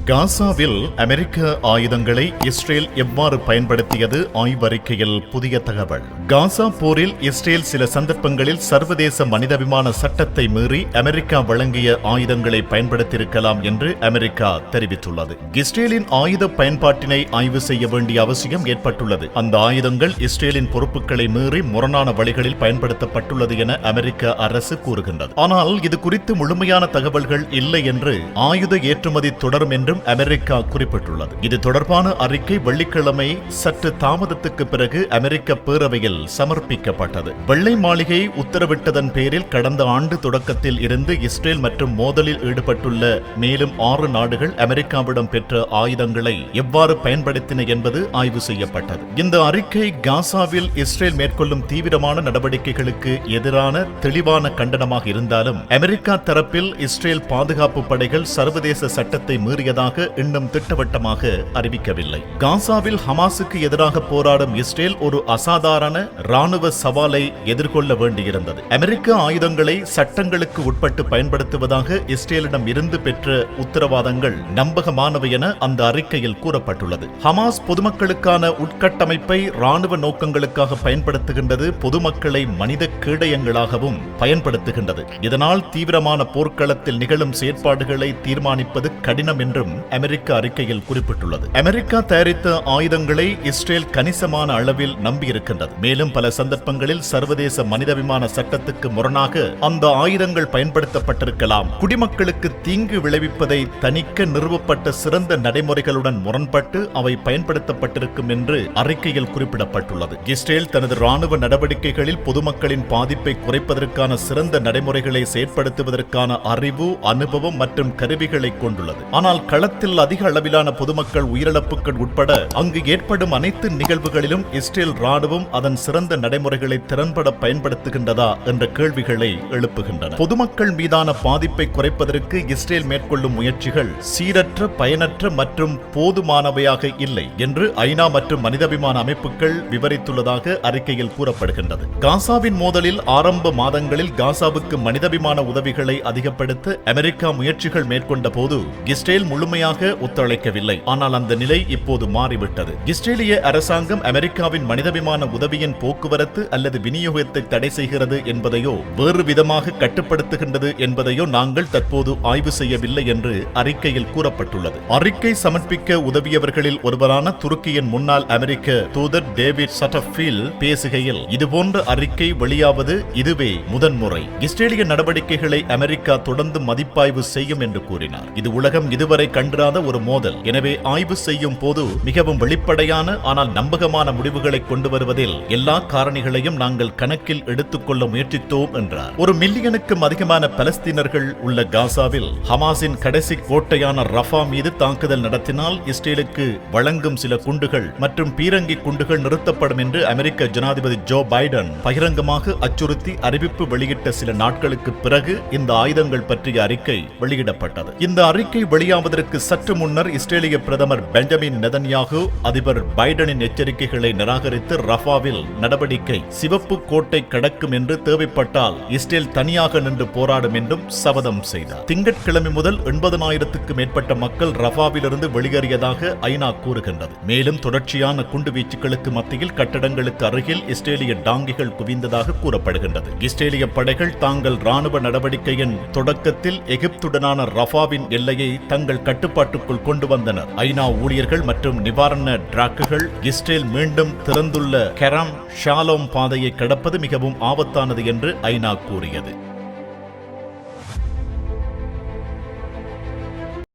காசாவில் அமெரிக்க ஆயுதங்களை இஸ்ரேல் எவ்வாறு பயன்படுத்தியது ஆய்வறிக்கையில் புதிய தகவல். காசா போரில் இஸ்ரேல் சில சந்தர்ப்பங்களில் சர்வதேச மனிதாபிமான சட்டத்தை மீறி அமெரிக்கா வழங்கிய ஆயுதங்களை பயன்படுத்தியிருக்கலாம் என்று அமெரிக்கா தெரிவித்துள்ளது. இஸ்ரேலின் ஆயுத பயன்பாட்டினை ஆய்வு செய்ய வேண்டிய அவசியம் ஏற்பட்டுள்ளது. அந்த ஆயுதங்கள் இஸ்ரேலின் பொறுப்புகளை மீறி முரணான வழிகளில் பயன்படுத்தப்பட்டுள்ளது என அமெரிக்க அரசு கூறுகின்றது. ஆனால் இது குறித்து முழுமையான தகவல்கள் இல்லை என்று ஆயுத ஏற்றுமதி தொடரும் என்றும் அமெரிக்கா குறிப்பிட்டுள்ளது. இது தொடர்பான அறிக்கை வெள்ளிக்கிழமை சற்று தாமதத்துக்கு பிறகு அமெரிக்க பேரவையில் சமர்ப்பிக்கப்பட்டது. வெள்ளை மாளிகை உத்தரவிட்டதன் பேரில் கடந்த ஆண்டு தொடக்கத்தில் இருந்து இஸ்ரேல் மற்றும் மோதலில் ஈடுபட்டுள்ள மேலும் 6 நாடுகள் அமெரிக்காவிடம் பெற்ற ஆயுதங்களை எவ்வாறு பயன்படுத்தின என்பது ஆய்வு செய்யப்பட்டது. இந்த அறிக்கை காசாவில் இஸ்ரேல் மேற்கொள்ளும் தீவிரமான நடவடிக்கைகளுக்கு எதிரான தெளிவான கண்டனமாக இருந்தாலும் அமெரிக்கா தரப்பில் இஸ்ரேல் பாதுகாப்பு படைகள் சர்வதேச சட்டத்தை மீறியதாக இன்னும் திட்டவட்டமாக அறிவிக்கவில்லை. காசாவில் ஹமாஸுக்கு எதிராக போராடும் இஸ்ரேல் ஒரு அசாதாரண ராணுவ சவாலை எதிர்கொள்ள வேண்டியிருந்தது. அமெரிக்க ஆயுதங்களை சட்டங்களுக்கு உட்பட்டு பயன்படுத்துவதாக இஸ்ரேலிடம் இருந்து பெற்ற உத்தரவாதங்கள் நம்பகமானவை என அந்த அறிக்கையில் கூறப்பட்டுள்ளது. ஹமாஸ் பொதுமக்களுக்கான உட்கட்டமைப்பை ராணுவ நோக்கங்களுக்காக பயன்படுத்துகின்றது, பொதுமக்களை மனித கேடயங்களாகவும் பயன்படுத்துகின்றது. இதனால் தீவிரமான போர்க்களத்தில் நிகழும் செயற்பாடுகளை தீர்மானிப்பது கடினம் என்றும் அமெரிக்க அறிக்கையில் குறிப்பிட்டுள்ளது. அமெரிக்கா தயாரித்த ஆயுதங்களை இஸ்ரேல் கணிசமான அளவில் நம்பியிருக்கின்றது. மேலும் பல சந்தர்ப்பங்களில் சர்வதேச மனிதாபிமான சட்டத்துக்கு முரணாக அந்த ஆயுதங்கள் பயன்படுத்தப்பட்டிருக்கலாம். குடிமக்களுக்கு தீங்கு விளைவிப்பதை தணிக்க நிறுவப்பட்ட சிறந்த நடைமுறைகளுடன் முரண்பட்டு அவை பயன்படுத்தப்பட்டிருக்கும் என்று அறிக்கையில் குறிப்பிடப்பட்டுள்ளது. இஸ்ரேல் தனது ராணுவ நடவடிக்கைகளில் பொதுமக்களின் பாதிப்பை குறைப்பதற்கான சிறந்த நடைமுறைகளை செயற்படுத்துவதற்கான அறிவு, அனுபவம் மற்றும் கருவிகளை கொண்டுள்ளது. ஆனால் களத்தில் அதிக அளவிலான பொதுமக்கள் உயிரிழப்புகள் உட்பட அங்கு ஏற்படும் அனைத்து நிகழ்வுகளிலும் இஸ்ரேல் ராணுவம் அதன் சிறந்த நடைமுறைகளை திறன்பட பயன்படுத்துகின்றதா என்ற கேள்விகளை எழுப்புகின்றன. பொதுமக்கள் மீதான பாதிப்பை குறைப்பதற்கு இஸ்ரேல் மேற்கொள்ளும் முயற்சிகள் சீரற்ற, பயனற்ற மற்றும் போதுமானவையாக இல்லை என்று ஐநா மற்றும் மனிதாபிமான அமைப்புகள் விவரித்துள்ளதாக அறிக்கையில் கூறப்படுகின்றது. காசாவின் மோதலில் ஆரம்ப மாதங்களில் காசாவுக்கு மனிதாபிமான உதவிகளை அதிகப்படுத்த அமெரிக்கா முயற்சிகள் மேற்கொண்ட போது இஸ்ரேல் முழுமையாக ஒத்துழைக்கவில்லை. ஆனால் அந்த நிலை இப்போது மாறிவிட்டது. இஸ்ரேலிய அரசாங்கம் அமெரிக்காவின் மனிதாபிமான உதவியின் போக்குவரத்து அல்லது விநியோகத்தை தடை செய்கிறது என்பதையோ வேறு விதமாக கட்டுப்படுத்துகின்றது என்பதையோ நாங்கள் தற்போது ஆய்வு செய்யவில்லை என்று அறிக்கையில் கூறப்பட்டுள்ளது. அறிக்கை சமர்ப்பிக்க உதவியவர்களில் ஒருவரான துருக்கியின் முன்னாள் அமெரிக்க தூதர் டேவிட் சட்டர்ஃபீல்ட் பேசுகையில் இதுபோன்ற அறிக்கை வெளியாவது இதுவே முதன்முறை. இஸ்ரேலிய நடவடிக்கைகளை அமெரிக்கா தொடர்ந்து மதிப்பாய்வு செய்யும் என்று கூறினார். இது உலகம் இதுவரை கண்டிராத ஒரு மோதல். எனவே ஆய்வு செய்யும் போது மிகவும் வெளிப்படையான ஆனால் நம்பகமான முடிவுகளை கொண்டு வருவதில் எல்லா காரணிகளையும் நாங்கள் கணக்கில் எடுத்துக்கொள்ள முயற்சித்தோம் என்றார். 1 மில்லியனுக்கும் அதிகமான பலஸ்தீனர்கள் உள்ள காசாவில் ஹமாஸின் கடைசி கோட்டையான ரஃபா மீது தாக்குதல் நடத்தினால் இஸ்ரேலுக்கு வழங்கும் சில குண்டுகள் மற்றும் பீரங்கி குண்டுகள் நிறுத்தப்படும் என்று அமெரிக்க ஜனாதிபதி ஜோ பைடன் பகிரங்கமாக அச்சுறுத்தி அறிவிப்பு வெளியிட்ட சில நாட்களுக்கு பிறகு இந்த ஆயுதங்கள் பற்றிய அறிக்கை வெளியிடப்பட்டது. இந்த அறிக்கை வெளியாவதற்கு சற்று முன்னர் இஸ்ரேலிய பிரதமர் பெஞ்சமின் நெதன்யாகு அதிபர் பைடனின் எச்சரிக்கைகளை நிராகரித்து ரஃபாவில் நடவடிக்கை சிவப்பு கோட்டை கடக்கும் என்று தேவைப்பட்டால் இஸ்ரேல் தனியாக நின்று போராடும் என்றும் சபதம் செய்தார். திங்கட்கிழமை முதல் 80,000க்கும் மேற்பட்ட மக்கள் ரஃபாவிலிருந்து வெளியேறியதாக ஐநா கூறுகின்றது. மேலும் தொடர்ச்சியான குண்டுவீச்சுகளுக்கு மத்தியில் கட்டடங்களுக்கு அருகில் இஸ்ரேலிய டாங்கிகள் குவிந்ததாக கூறப்படுகின்றது. இஸ்ரேலிய படைகள் தாங்கள் ராணுவ நடவடிக்கையின் தொடக்கத்தில் எகிப்துடனான ரஃபாவின் எல்லையை தங்கள் கட்டுப்பாட்டுக்குள் கொண்டு வந்தனர். ஐநா ஊழியர்கள் மற்றும் நிவாரண டிராக்குகள் இஸ்ரேல் மீண்டும் திறந்துள்ள கெரம் ஷாலோம் பாதையை கடப்பது மிகவும் ஆபத்தானது என்று ஐநா கூறியது.